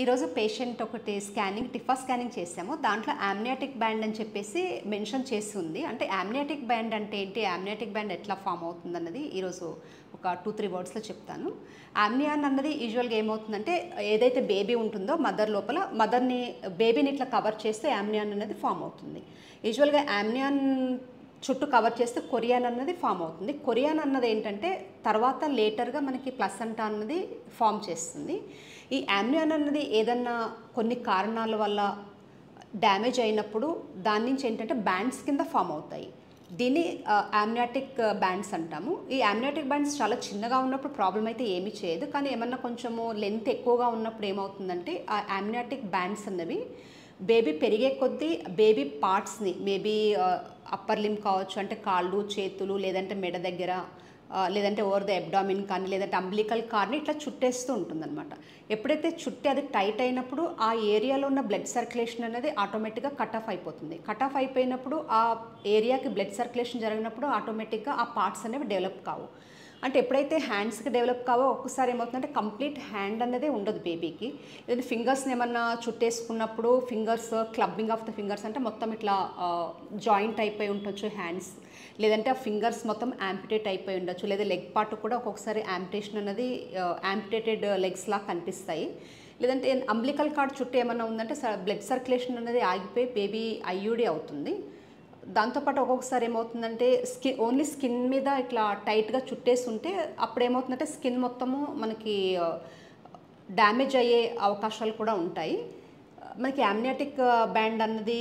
ఈరోజు పేషెంట్ ఒకటి scanning TIFFA scanning చేసాము. దాంట్లో యామ్నియాటిక్ బ్యాండ్ అని చెప్పేసి మెన్షన్ చేస్తుంది. అంటే యామ్నియాటిక్ బ్యాండ్ అంటే ఏంటి, యామ్నియాటిక్ బ్యాండ్ ఎట్లా ఫామ్ అవుతుంది అన్నది ఈరోజు ఒక 2-3 వర్డ్స్లో చెప్తాను. యామ్నియాన్ అన్నది యూజువల్గా ఏమవుతుందంటే ఏదైతే బేబీ ఉంటుందో మదర్ లోపల బేబీని ఇట్లా కవర్ చేస్తే యామ్నియాన్ అనేది ఫామ్ అవుతుంది. యూజువల్గా యామ్నియాన్ చుట్టూ కవర్ చేస్తే కొరియాన్ అన్నది ఫామ్ అవుతుంది. కొరియాన్ అన్నది ఏంటంటే తర్వాత లేటర్గా మనకి ప్లసెంటా అన్నది ఫామ్ చేస్తుంది. ఈ యామ్నియాన్ అన్నది ఏదన్నా కొన్ని కారణాల వల్ల డ్యామేజ్ అయినప్పుడు దాని నుంచి ఏంటంటే బ్యాండ్స్ కింద ఫామ్ అవుతాయి. దీన్ని యామ్నియాటిక్ బ్యాండ్స్ అంటాము. ఈ యామ్నియాటిక్ బ్యాండ్స్ చాలా చిన్నగా ఉన్నప్పుడు ప్రాబ్లం అయితే ఏమీ చేయదు. కానీ ఏమన్నా కొంచెము లెంత్ ఎక్కువగా ఉన్నప్పుడు ఏమవుతుందంటే ఆ యామ్నియాటిక్ బ్యాండ్స్ అన్నవి బేబీ పెరిగే కొద్దీ బేబీ పార్ట్స్ని మేబీ అప్పర్ లిమ్ కావచ్చు, అంటే కాళ్ళు చేతులు, లేదంటే మెడ దగ్గర, లేదంటే ఓవర్ ద అబ్డామిన్ కానీ, లేదంటే అంబ్లికల్ కార్డ్ని ఇట్లా చుట్టేస్తూ ఉంటుందన్నమాట. ఎప్పుడైతే చుట్టి అది టైట్ అయినప్పుడు ఆ ఏరియాలో ఉన్న బ్లడ్ సర్క్యులేషన్ అనేది ఆటోమేటిక్గా కట్ ఆఫ్ అయిపోతుంది. కట్ ఆఫ్ అయిపోయినప్పుడు ఆ ఏరియాకి బ్లడ్ సర్క్యులేషన్ జరిగినప్పుడు ఆటోమేటిక్గా ఆ పార్ట్స్ అనేవి డెవలప్ కావు. అంటే ఎప్పుడైతే హ్యాండ్స్కి డెవలప్ కావో ఒక్కసారి ఏమవుతుందంటే కంప్లీట్ హ్యాండ్ అనేది ఉండదు బేబీకి. లేదంటే ఫింగర్స్ని ఏమన్నా చుట్టేసుకున్నప్పుడు fingers clubbing of the fingers అంటే మొత్తం ఇట్లా జాయింట్ అయిపోయి ఉండొచ్చు హ్యాండ్స్, లేదంటే ఆ ఫింగర్స్ మొత్తం యాంపిటేట్ అయిపోయి ఉండొచ్చు, లేదా లెగ్ పార్ట్ కూడా ఒక్కొక్కసారి యాంపిటేషన్ అనేది యాంపిటేటెడ్ లెగ్స్ లా కనిపిస్తాయి. లేదంటే అంబ్లికల్ కార్డ్ చుట్టూ ఏమన్నా ఉందంటే బ్లడ్ సర్క్యులేషన్ అనేది ఆగిపోయి బేబీ ఐయుడి అవుతుంది. దాంతోపాటు ఒక్కొక్కసారి ఏమవుతుందంటే ఓన్లీ స్కిన్ మీద ఇట్లా టైట్గా చుట్టేసి ఉంటే అప్పుడు ఏమవుతుందంటే స్కిన్ మొత్తము మనకి డ్యామేజ్ అయ్యే అవకాశాలు కూడా ఉంటాయి. మనకి యామ్నియాటిక్ బ్యాండ్ అన్నది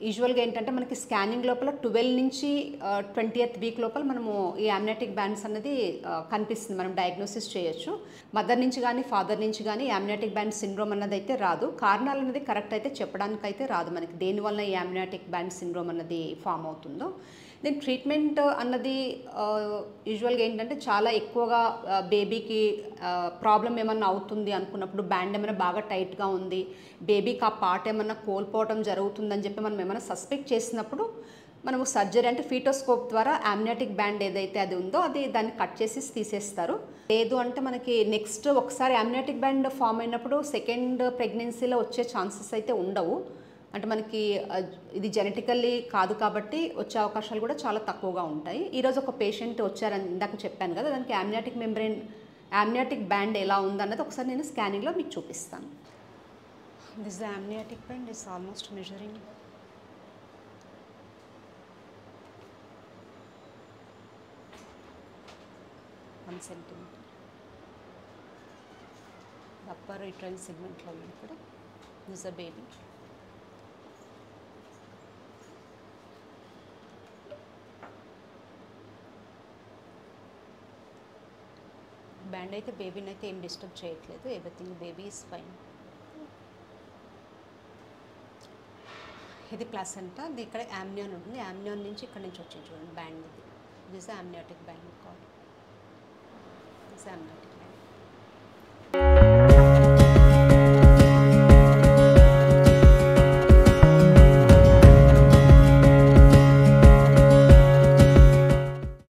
యూజువల్గా ఏంటంటే మనకి స్కానింగ్ లోపల 12 నుంచి 20th వీక్ లోపల మనము ఈ యామ్నియాటిక్ బ్యాండ్స్ అన్నది కనిపిస్తుంది, మనం డయాగ్నోసిస్ చేయొచ్చు. మదర్ నుంచి కానీ ఫాదర్ నుంచి కానీ యామ్నియాటిక్ బ్యాండ్ సిండ్రోమ్ అన్నది అయితే రాదు. కారణాలు అనేది కరెక్ట్ అయితే చెప్పడానికి అయితే రాదు మనకి దేనివల్ల ఈ యామ్నియాటిక్ బ్యాండ్ సిండ్రోమ్ అన్నది ఫామ్ అవుతుందో. దీని ట్రీట్మెంట్ అన్నది యూజువల్గా ఏంటంటే చాలా ఎక్కువగా బేబీకి ప్రాబ్లం ఏమన్నా అవుతుంది అనుకున్నప్పుడు, బ్యాండ్ ఏమైనా బాగా టైట్గా ఉంది, బేబీకి ఆ పార్ట్ ఏమన్నా కోల్పోవడం జరుగుతుందని చెప్పి మనం ఏమైనా సస్పెక్ట్ చేసినప్పుడు మనము సర్జరీ అంటే ఫీటోస్కోప్ ద్వారా యామ్నియాటిక్ బ్యాండ్ ఏదైతే అది ఉందో దాన్ని కట్ చేసి తీసేస్తారు. లేదు అంటే మనకి నెక్స్ట్ ఒకసారి యామ్నియాటిక్ బ్యాండ్ ఫామ్ అయినప్పుడు సెకండ్ ప్రెగ్నెన్సీలో వచ్చే ఛాన్సెస్ అయితే ఉండవు. అంటే మనకి ఇది జెనెటికల్లీ కాదు కాబట్టి వచ్చే అవకాశాలు కూడా చాలా తక్కువగా ఉంటాయి. ఈరోజు ఒక పేషెంట్ వచ్చారని ఇందాక చెప్పాను కదా, దానికి యామ్నియాటిక్ బ్యాండ్ ఎలా ఉందన్నది ఒకసారి నేను స్కానింగ్లో మీకు చూపిస్తాను. This the amniotic band is almost measuring 1 centimetre. Upper uterine సెగ్మెంట్లో ఉంది ఇక్కడ. This the baby. బ్యాండ్ అయితే బేబీని అయితే ఏం డిస్టర్బ్ చేయట్లేదు, ఎవ్రీథింగ్ బేబీ ఈజ్ ఫైన్. ఇది ప్లాసెంటా, ఇది ఇక్కడ యామ్నియాన్ ఉంటుంది, యామ్నియాన్ నుంచి ఇక్కడ నుంచి వచ్చింది చూడండి బ్యాండ్. ఇది this amniotic band card, this amniotic.